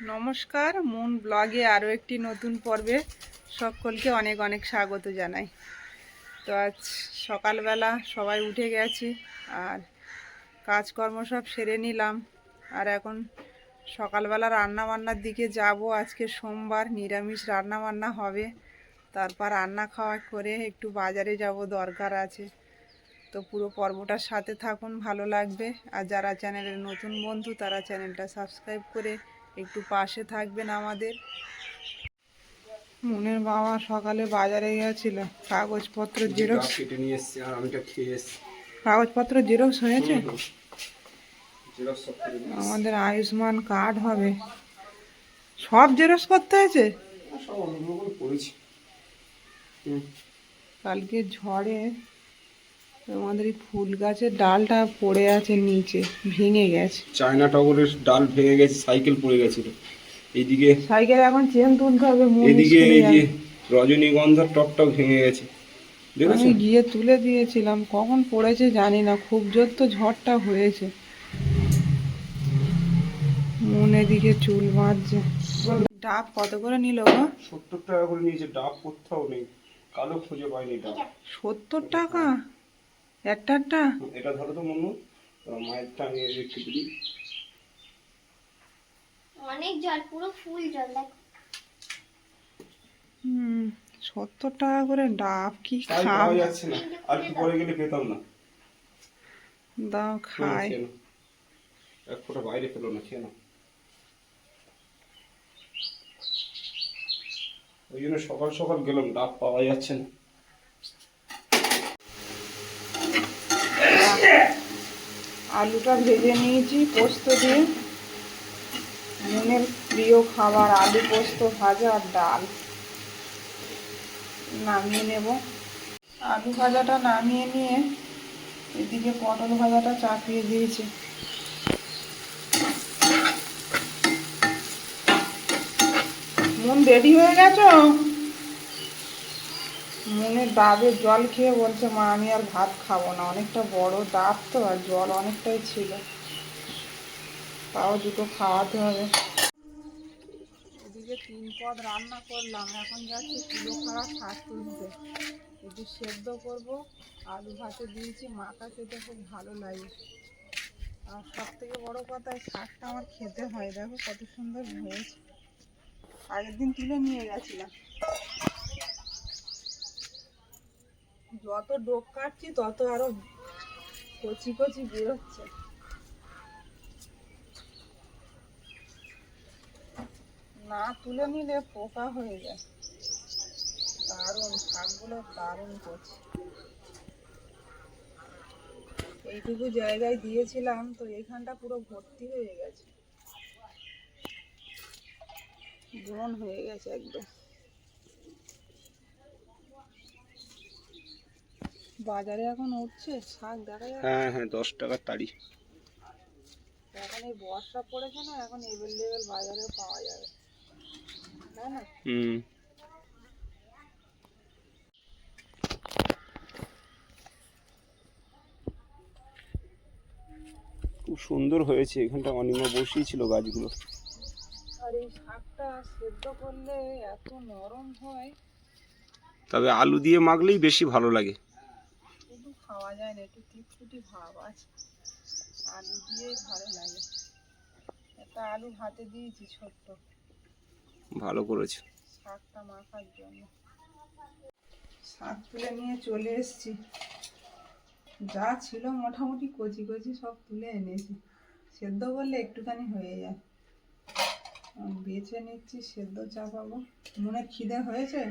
নমস্কার, মুন ব্লগে আরও একটি নতুন পর্বে সকলকে অনেক অনেক স্বাগত জানাই। তো আজ সকালবেলা সবাই উঠে গেছি আর কাজকর্ম সব সেরে নিলাম। আর এখন সকালবেলা রান্না বান্নার দিকে যাব। আজকে সোমবার, নিরামিষ রান্না বান্না হবে। তারপর রান্না খাওয়া করে একটু বাজারে যাব, দরকার আছে। তো পুরো পর্বটার সাথে থাকুন, ভালো লাগবে। আর যারা চ্যানেলের নতুন বন্ধু তারা চ্যানেলটা সাবস্ক্রাইব করে একটু পাশে থাকবেন আমাদের। মনের বাবা সকালে বাজারে গেছিল, কাগজপত্র জেরক্স কেটে নিয়ে এসেছি আর আমিটা খেয়ে এসেছি। কাগজপত্র জেরক্স হয়েছে। আমাদের আয়ুষ্মান কার্ড হবে, সব জেরক্স করতে হয়েছে। সব অনুগ্রহ করেছি। কালকে ঝড়ে আমাদের এই ফুল গাছের ডালটা পড়ে আছে, নিচে ভেঙে গেছে। চায়না টগরের ডাল ভেঙে গেছে, সাইকেল পড়ে গেছিল। এইদিকে সাইকেল এখন চেন তুলতে হবে। এদিকে এই যে রজনীগন্ধার টকটাও ভেঙে গেছে, আমি দেখেছো? গিয়ে তুলে দিয়েছিলাম, কখন পড়েছে জানি না। খুব জোর তো ঝড়টা হয়েছে। মনে দিকে চুল বাঁধছে। ডাব কত করে নিল গো? 70 টাকা করে নিয়েছে। ডাব কোথাও নেই, কালো খুঁজে পাইনি ডাব। 70 টাকা একটা? এটা ধরো তো মনু, মায়েরটা আমি একটু দিই। অনেক জল, পুরো ফুল জল দেখো। 70 টাকা করে ডাব, কি তাই খাব? পাওয়া যাচ্ছে না, আর একটু পরে গেলে পেতাম না। দাও খাই। খেয়ে নাও, এক ফোঁটা বাইরে ফেলো না, খেয়ে নাও। ওই জন্য সকাল সকাল গেলাম, ডাব পাওয়া যাচ্ছে না। আলুটা ভেজে নিয়েছি পোস্ত দিয়ে। মনের প্রিয় খাবার আলু পোস্ত ভাজা আর ডাল। নামিয়ে নেব। আলু ভাজাটা নামিয়ে নিয়ে এদিকে পটল ভাজাটা চাপিয়ে দিয়েছি। মন রেডি হয়ে গেছো? মনে ডাবের জল খেয়ে বলছে, মা আমি আর ভাত খাবো না। অনেকটা বড় ডাব তো, আর জল অনেকটাই ছিল, তাও দুটো খাওয়াতে হবে। এদিকে 3 পদ রান্না করলাম, এখন যাচ্ছি কিলো খাওয়া শাক তুলতে। একটু সেদ্ধ করবো, আলু ভাতে দিয়েছি, মাখা খেতে খুব ভালো লাগে। আর সব থেকে বড়ো কথা, এই শাকটা আমার খেতে হয়। দেখো কত সুন্দর হয়েছে, আগের দিন তুলে নিয়ে গেছিলাম। যত ডোক কাটছি তত আরো কচি কচি বেরোচ্ছে। না তুলে নিলে পোকা হয়ে যায়। দারুণ শাকগুলো, দারুণ কচি। এইটুকু জায়গায় দিয়েছিলাম, তো এইখানটা পুরো ভর্তি হয়ে গেছে, বন হয়ে গেছে একদম। বাজারে এখন উঠছে শাক, দেখা যাচ্ছে। হ্যাঁ 10 টাকার তাড়ি। এখন এই বর্ষা পড়েছে না, এখন এভেলেবেল বাজারেও পাওয়া যাবে, তাই না? খুব সুন্দর হয়েছে, এখানটা অনিমা বসিয়েছিল গাছগুলো। আর এই শাকটা সেদ্ধ করলে এত নরম হয়, তবে আলু দিয়ে মাখলেই বেশি ভালো লাগে। শুধু খাওয়া যায় না, একটু টিটকুটি ভাব আছে। আলু দিয়েই ভালো লাগে। একটা আলু হাতে দিয়েছি ছোট্ট, ভালো করেছে। শাকটা মাখার জন্য। শাক তুলে নিয়ে চলে এসেছি। যা ছিল মোটামুটি কচি কচি সব তুলে এনেছি। সেদ্ধ করলে একটুখানি হয়ে যায়। বেছে নিচ্ছি, সেদ্ধ চাপাবো। মনে খিদে হয়েছে?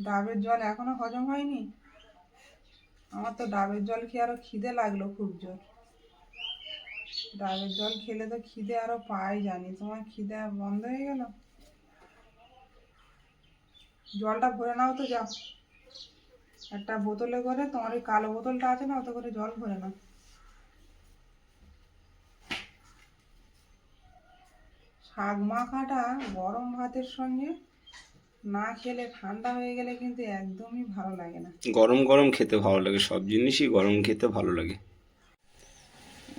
ডাবের জল এখনো হজম হয়নি? আমার তো ডাবের জল খেয়ে আরো খিদে লাগলো খুব জোর। ডাবের জল খেলে তো খিদে আরো পাই জানি। তোমার খিদে বন্ধ হয়ে গেল? জলটা ভরে নাও তো, যাও একটা বোতলে করে। তোমার ওই কালো বোতলটা আছে না, ওতে করে জল ভরে নাও। শাক মাখাটা গরম ভাতের সঙ্গে না খেলে, ঠান্ডা হয়ে গেলে কিন্তু একদমই ভালো লাগে না। গরম গরম খেতে ভালো লাগে, সব জিনিসই গরম খেতে ভালো লাগে।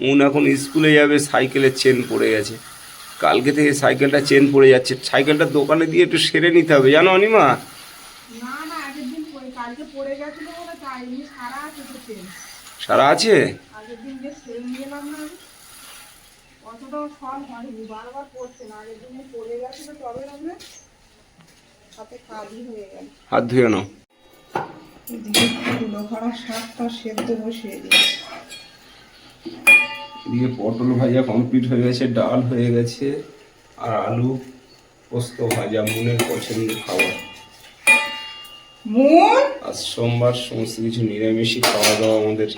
মুন এখন স্কুলে যাবে, সাইকেলের চেন পড়ে গেছে। কালকে থেকে সাইকেলটা চেন পড়ে যাচ্ছে। সাইকেলটা দোকানে দিয়ে একটু সেরে নিতে হবে, জানো অনিমা? না না, আগের দিন কালকে পড়ে গেছিল বলে তাই এমনি সারা আছে তো চেন। সারা আছে? আগের দিন যে সেরে নিয়ে এলাম না আমি, অতটাও ফল হয়নি, বারবার পড়ছে না। আগের দিনে পড়ে গেছিল তবে আমরা হাতে কাজই হয়ে গেল। হাত ধুয়ে নাও। এদিকে ফুলো খাড়া শাকটা সেদ্ধ বসিয়ে দিয়েছি। এদিকে পটল ভাজা কমপ্লিট হয়ে গেছে, ডাল হয়ে গেছে, আর আলু পোস্ত ভাজা, মুনের পছন্দের খাবার। মন আজ সোমবার, সমস্ত কিছু নিরামিষই খাওয়া দাওয়া আমাদের।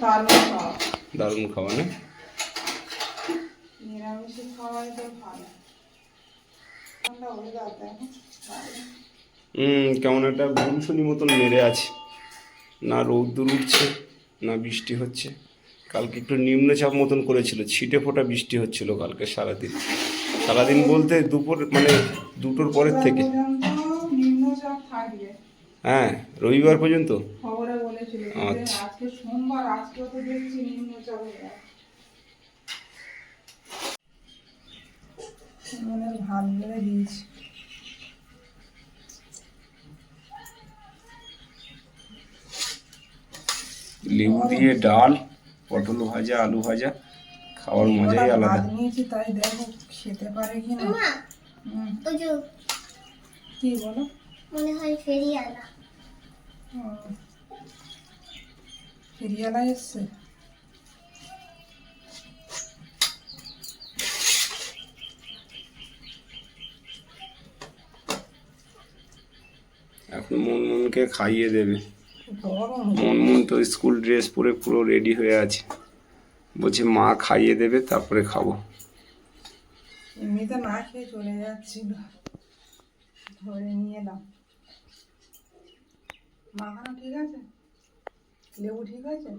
দারুণ খাওয়া, দারুণ খাওয়া না? নিরামিষে খাওয়াই তো ভালো। ঠান্ডা হয়ে যাবে এখন। কেমন একটা গুমসুনি মতন মেরে আছে, না রৌদ্র উঠছে না বৃষ্টি হচ্ছে। কালকে একটু নিম্নচাপ মতন করেছিল, ছিটে ফোঁটা বৃষ্টি হচ্ছিল কালকে সারাদিন। সারাদিন বলতে দুপুর মানে 2টোর পরের থেকে। নিম্নচাপ থাকবে হ্যাঁ, রবিবার পর্যন্ত। খবরে বলেছিল যে আচ্ছা। আজকে সোমবার, আজকে তো দেখছি নিম্নচাপ হয়ে আছে। মানে ভালো করে দিয়েছি। লেবু দিয়ে ডাল, পটল ভাজা, আলু ভাজা, খাওয়ার মজাই আলাদা। ভাত নিয়েছি তাই দেখো খেতে পারে কিনা। মা ওই যে কি বলো? মনে হয় ফেরিওয়ালা। ফেরিওয়ালা এসছে। এখন মনমনকে খাইয়ে দেবে। গরম মনমন তো স্কুল ড্রেস পরে পুরো রেডি হয়ে আছে, বলছে মা খাইয়ে দেবে তারপরে খাবো। এমনিতে না খেয়ে চলে যাচ্ছিল, ধরে নিয়ে এলাম। মাখানো ঠিক আছে? লেবু ঠিক আছে?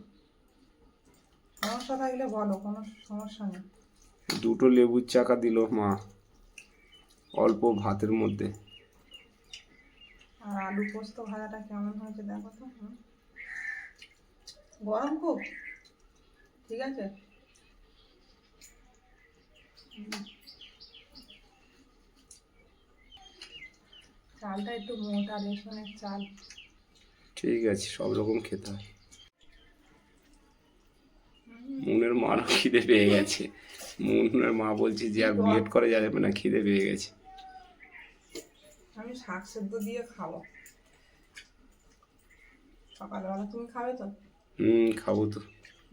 সমস্যা থাকলে বলো, কোনো সমস্যা নেই। 2টো লেবুর চাকা দিল মা, অল্প ভাতের মধ্যে। আর আলু পোস্ত ভাজাটা কেমন হয়েছে দেখো তো। গরম খুব, ঠিক আছে? চালটা একটু মোটা, রেশনের চাল। ঠিক আছে, সব রকম খেতে হয়। মুনের মারও খিদে পেয়ে গেছে। মুনের মা বলছে যে আর বিয়েট করে যাবে না, খিদে পেয়ে গেছে। আমি শাক সেদ্ধ দিয়ে খাবো সকালবেলা। তুমি খাবে তো? খাবো তো।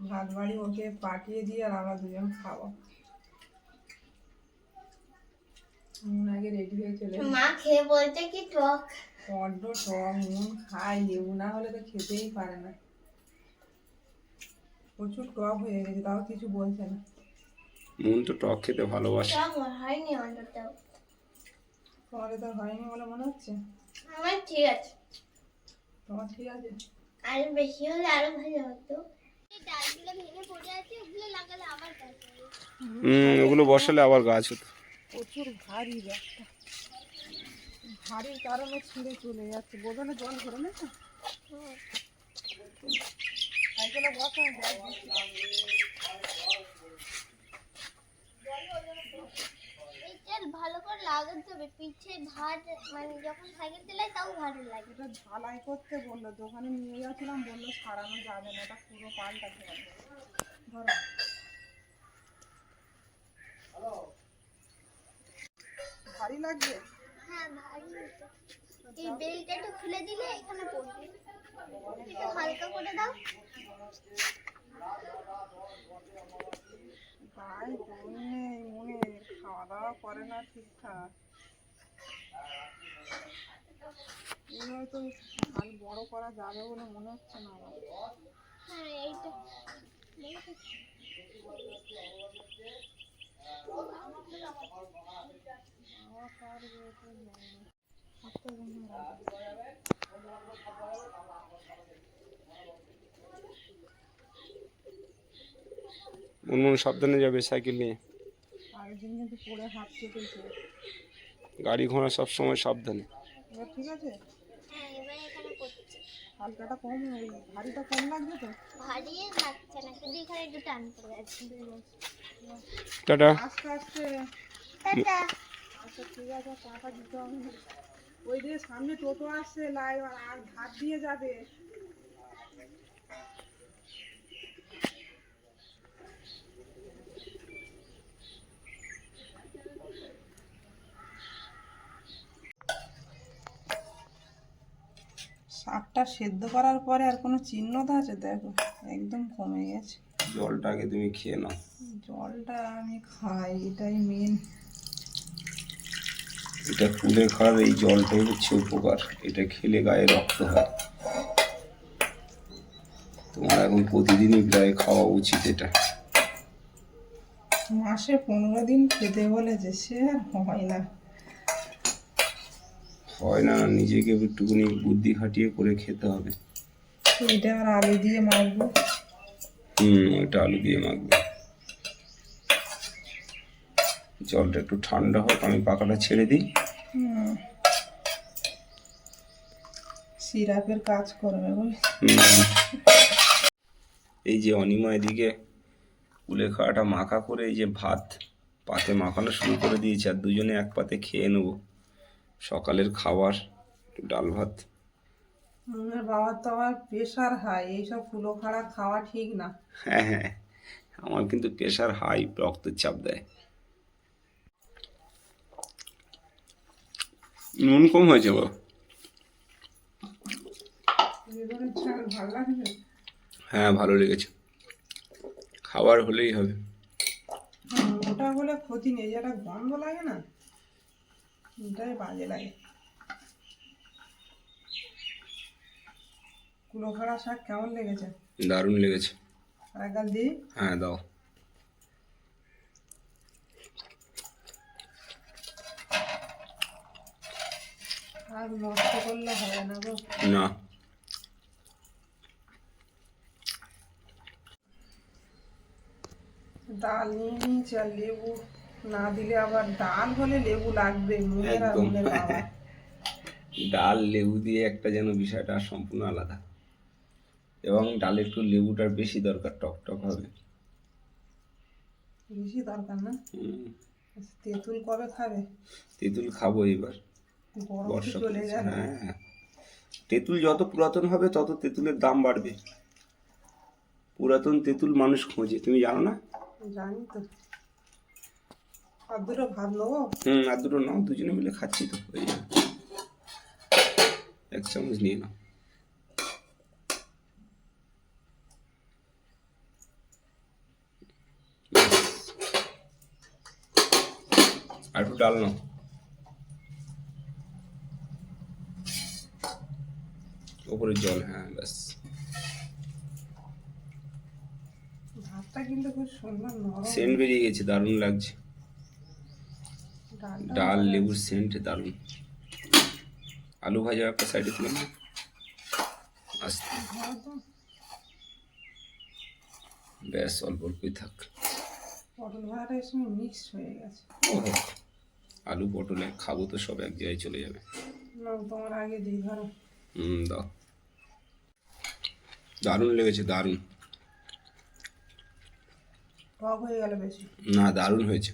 ভাত বাড়ি ওকে পাঠিয়ে দিয়ে আর আমরা দুজন খাবো। আগে রেডি হয়ে চলে এসেছে। মা খেয়ে বলতে কি টক। বড্ড টক, নুন খায়, লেবু না হলে তো খেতেই পারে না। প্রচুর টক হয়ে গেছে, তাও কিছু বলছে না। মুন তো টক খেতে ভালোবাসে। টক হয়নি অন্তত। তোমাদের তো হয়নি বলে মনে হচ্ছে। আমার ঠিক আছে, তোমার ঠিক আছে? আর বেশি হলে আরো ভালো হতো। এই ডালগুলো ভেঙে পড়ে আছে, ওগুলো লাগালে আবার গাছ হবে। ওগুলো বসালে আবার গাছ হতো। প্রচুর ভারী ব্যাগটা, ভারীর কারণে ছিঁড়ে চলে যাচ্ছে। বোতলে জল ভরে না তো, সাইকেলে বসা ব্যাগ দিচ্ছি। এইটা ভালো করে লাগাতে হবে, পিঠে ভার মানে যখন সাইকেল চালাই তাও ভালো লাগে। এটা ঝালাই করতে বললো, দোকানে নিয়ে গেছিলাম, বললো সারানো যাবে না, এটা পুরো পাল্টাতে হবে। ধরো, ভারী লাগবে। হ্যাঁ ভারী হতো। এই বেলটা একটু খুলে দিলে এখানে পড়বে, একটু হালকা করে দাও। গায়ে জল নেই, মনে খাওয়া দাওয়া করে না ঠিকঠাক। এই হয়তো হাল বড় করা যাবে বলে মনে হচ্ছে না আমার। হ্যাঁ এইটা আমার পারবে তো জানি না। হাতটা যেন রাখবে। মুনমুন সাবধানে যাবে সাইকেল নিয়ে। আগের দিন কিন্তু পড়ে হাত কেটেছে। গাড়ি ঘোড়া সব সময় সাবধানে। এবার ঠিক আছে? হ্যাঁ এবার এখানে পড়ছে। হালকাটা কম, ভারীটা কম লাগবে তো। ভারী লাগছে না, কিন্তু এখানে একটু টান পড়ে যাচ্ছে। টাটা। আস্তে আস্তে। টাটা। আচ্ছা ঠিক আছে, টাকা দিতে হবে না। ওই দিয়ে সামনে টোটো আসছে, লাইভ আর ধার দিয়ে যাবে। শাকটা সেদ্ধ করার পরে আর কোনো চিহ্নটা আছে দেখো, একদম কমে গেছে। জলটা আগে তুমি খেয়ে নাও। জলটা আমি খাই, এটাই মেন। এটা কুলে খাওয়ার এই জলটাই হচ্ছে উপকার, এটা খেলে গায়ে রক্ত হয়। তোমার এখন প্রতিদিনই প্রায় খাওয়া উচিত এটা। মাসে 15 দিন খেতে বলেছে, সে আর হয় না। হয় না, নিজেকে একটুখানি বুদ্ধি খাটিয়ে করে খেতে হবে। এটা আর আলু দিয়ে মাখবো। ওইটা আলু দিয়ে মাখবে। জলটা একটু ঠান্ডা হোক, আমি পাখাটা ছেড়ে দিই। সিরাপের কাজ করবে বুঝলি। এই যে অনিমা এদিকে কুলেখাড়াটা মাখা করে এই যে ভাত পাতে মাখানো শুরু করে দিয়েছে, আর দুজনে এক পাতে খেয়ে নেবো সকালের খাবার, একটু ডাল ভাত। আমার বাবার তো আবার প্রেশার হাই, এইসব কুলো খাড়া খাওয়া ঠিক না। হ্যাঁ হ্যাঁ, আমার কিন্তু প্রেশার হাই, রক্তচাপ দেয়। নুন কম হয়েছে বাবা। বেগুনের ঝাল ভালো লাগবে। হ্যাঁ ভালো লেগেছে, খাবার হলেই হবে। ওটা হলে ক্ষতি নেই, যেটা গন্ধ লাগে না, এটাই বাজে লাগে। কুলো খাড়া শাক কেমন লেগেছে? দারুণ লেগেছে। আর একবার দিই। হ্যাঁ দাও। আর নষ্ট করলে হবে না গো। না, ডাল নিয়ে নিয়েছি, আর লেবু না দিলে আবার, ডাল হলে লেবু লাগবে, মুখের আর একদম। মুখের বাবা। ডাল লেবু দিয়ে একটা যেন বিষয়টা সম্পূর্ণ আলাদা, এবং ডালে একটু লেবুটার বেশি দরকার, টক টক হবে। বেশি দরকার না। হুম, আচ্ছা, তেঁতুল কবে খাবে? তেঁতুল খাবো এবার, গরম তো বর্ষা চলে পড়েছে। গেল। হ্যাঁ, তেঁতুল যত পুরাতন হবে তত তেঁতুলের দাম বাড়বে। পুরাতন তেঁতুল মানুষ খোঁজে, তুমি জানো না? জানি তো। আর দুটো ভাত নেবো। আর দুটো নাও, দুজনে মিলে খাচ্ছি তো, হয়ে যাবে। এক চামচ নিয়ে নাও। আর একটু ডাল নাও। ওপরে জল, হ্যাঁ ব্যাস। ভাতটা কিন্তু খুব সুন্দর নরম। সেন্ট বেরিয়ে গেছে, দারুণ লাগছে। ডালটা ডাল লেবুর সেন্ট দারুণ। আলু ভাজা একটা সাইডে তুলে নাও। আস্তে, ভালো তো। ব্যাস অল্প অল্পই থাক। পটল ভাজাটা এর সঙ্গে মিক্স হয়ে গেছে। ওহো, আলু পটলে খাবো তো সব এক জায়গায় চলে যাবে। না তোমার আগে দিই, ধরো। দাও। দারুণ লেগেছে, দারুণ। টক হয়ে গেল বেশি। না, দারুণ হয়েছে।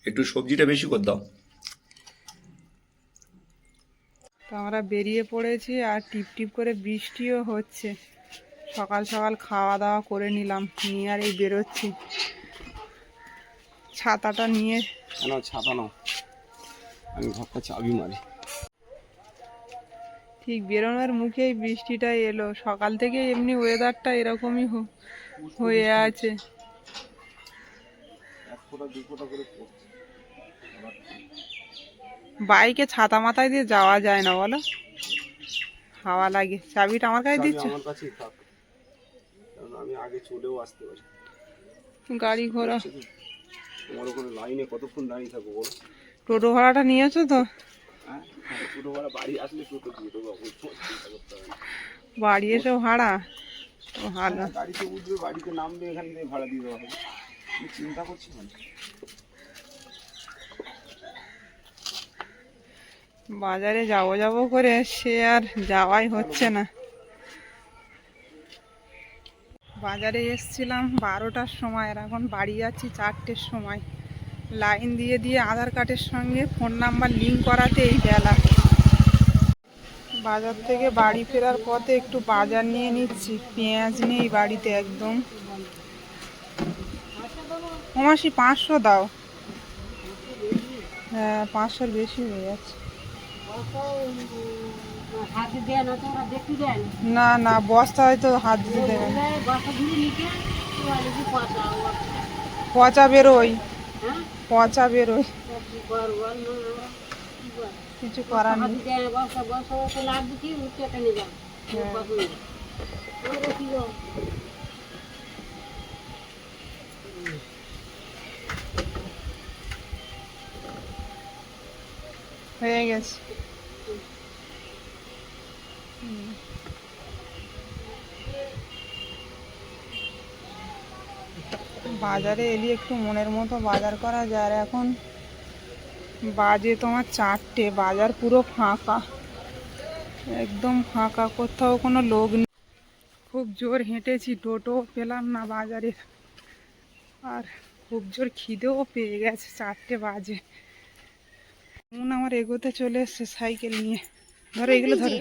একটু সবজিটা বেশি করে দাও। তো আমরা বেরিয়ে পড়েছি, আর টিপ টিপ করে বৃষ্টিও হচ্ছে। সকাল সকাল খাওয়া দাওয়া করে নিলাম, নিয়ে আর এই বেরোচ্ছি। ছাতাটা নিয়ে। নাও ছাতা নাও, আমি ঘরটা চাবি মারি। ঠিক বেরোনোর মুখেই বৃষ্টিটা এলো। সকাল থেকে এমনি ওয়েদারটা এরকমই হয়ে আছে। বাইকে ছাতা মাথায় দিয়ে যাওয়া যায় না বলো, হাওয়া লাগে। চাবিটা আমার কাছে দিচ্ছ? আমার কাছেই থাক, কারণ আমি আগে চলেও আসতে পারি। গাড়ি ঘোড়া। তোমার ওখানে লাইনে কতক্ষণ দাঁড়িয়ে থাকবো বলো? টোটো ভাড়াটা নিয়েছো তো? হ্যাঁ, টোটো ভাড়া বাড়ি আসলে টোটো দিয়ে দেবো, চিন্তা করতে হবে না। বাড়ি এসে ভাড়া? ও ভালো। গাড়িতে উঠবে, বাড়িতে নামবে, এখান থেকে ভাড়া দিয়ে দেওয়া হবে। তুমি চিন্তা করছি না। বাজারে যাবো যাবো করে সে আর যাওয়াই হচ্ছে না। বাজারে এসছিলাম 12টার সময়, আর এখন বাড়ি যাচ্ছি 4টের সময়। লাইন দিয়ে দিয়ে আধার কার্ডের সঙ্গে ফোন নাম্বার লিঙ্ক করাতে এই বেলা। বাজার থেকে বাড়ি ফেরার পথে একটু বাজার নিয়ে নিচ্ছি, পেঁয়াজ নেই বাড়িতে একদম। ও মাসি 500 দাও। হ্যাঁ 500-র বেশি হয়ে যাচ্ছে। না না, বস্তা হয়তো হাত দিতে দেবে না। পচা বেরোয়, পচা বেরোয়, কিছু করার নেই। হয়ে গেছে। বাজারে এলি একটু মনের মতো বাজার করা যায়, আর এখন বাজে তোমার 4টে, বাজার পুরো ফাঁকা, একদম ফাঁকা, কোথাও কোনো লোক নেই। খুব জোর হেঁটেছি, টোটো পেলাম না বাজারে, আর খুব জোর খিদেও পেয়ে গেছে, 4টে বাজে। আমার এগোতে চলে এসছে সাইকেল নিয়ে। ধরো এগুলো ধরো।